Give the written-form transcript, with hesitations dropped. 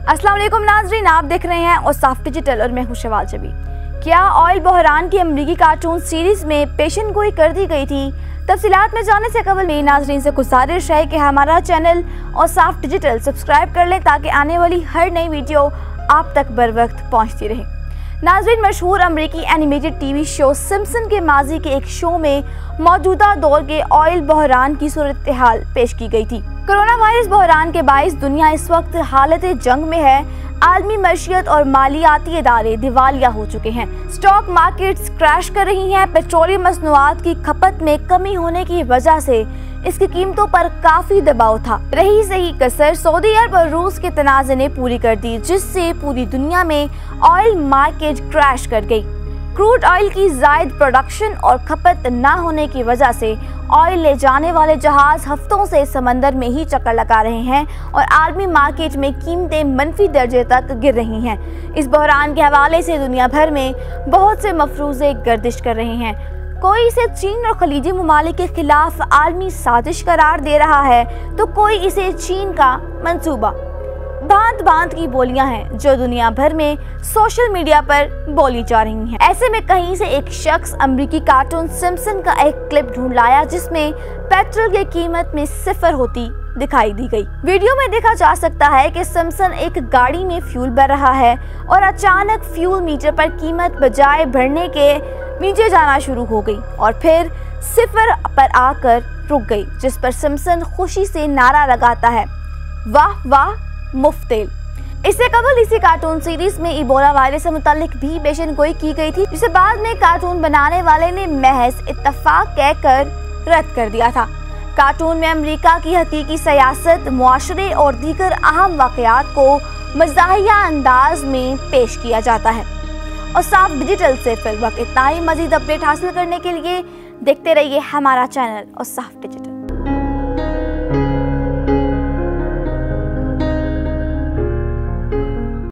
अस्सलाम वालेकुम नाज़रीन, आप देख रहे हैं औसाफ डिजिटल और मैं हूं शवाल जबी। क्या ऑयल बहरान की अमरीकी कार्टून सीरीज में पेशन गोई कर दी गई थी? तफसीलात में जाने से कबल मेरी नाज़रीन से गुजारिश है कि हमारा चैनल औसाफ डिजिटल सब्सक्राइब कर लें ताकि आने वाली हर नई वीडियो आप तक बर वक्त पहुँचती रहे। नाज़रीन, मशहूर अमरीकी एनिमेटेड टीवी शो सिम्पसन के माजी के एक शो में मौजूदा दौर के ऑयल बहरान की सूरत हाल पेश की गई थी। कोरोना वायरस बहरान के बाइस दुनिया इस वक्त हालत जंग में है। आलमी मईशत और मालियाती इदारे दिवालिया हो चुके हैं। स्टॉक मार्केट्स क्रैश कर रही हैं। पेट्रोलियम मसनूआत की खपत में कमी होने की वजह से इसकी कीमतों पर काफी दबाव था। रही सही कसर सऊदी अरब और रूस के तनाज़े ने पूरी कर दी, जिससे पूरी दुनिया में ऑयल मार्केट क्रैश कर गई। क्रूड ऑयल की जायद प्रोडक्शन और खपत न होने की वजह से ऑयल ले जाने वाले जहाज हफ्तों से समंदर में ही चक्कर लगा रहे हैं और आलमी मार्केट में कीमतें मनफी दर्जे तक गिर रही हैं। इस बहरान के हवाले से दुनिया भर में बहुत से मफरूज़े गर्दिश कर रहे हैं। कोई इसे चीन और खलीजी ममालिक के खिलाफ आलमी साजिश करार दे रहा है तो कोई इसे चीन का मंसूबा। भांत भांत की बोलियां हैं जो दुनिया भर में सोशल मीडिया पर बोली जा रही हैं। ऐसे में कहीं से एक शख्स अमरीकी कार्टून सिम्पसन का एक क्लिप ढूंढ लाया जिसमें पेट्रोल की कीमत में सिफर होती दिखाई दी गई। वीडियो में देखा जा सकता है कि सिम्पसन एक गाड़ी में फ्यूल भर रहा है और अचानक फ्यूल मीटर पर कीमत बजाय बढ़ने के नीचे जाना शुरू हो गई और फिर सिफर पर आकर रुक गई, जिस पर सिम्पसन खुशी से नारा लगाता है, वाह वाह मुफ्तेल। इससे कबल इसी कार्टून सीरीज में इबोला वायरस से मुतालिक भी पेशन गोई की गई थी, जिसे बाद में कार्टून बनाने वाले ने महज इत्तफाक कहकर रद्द कर दिया था। कार्टून में अमेरिका की हकीकी सियासत, मुआशरे और दीगर अहम वाक़यात को मज़ाहिया अंदाज में पेश किया जाता है। औसाफ डिजिटल से फिलहाल इतना ही। मज़ीद अपडेट हासिल करने के लिए देखते रहिए हमारा चैनल औसाफ डिजिटल।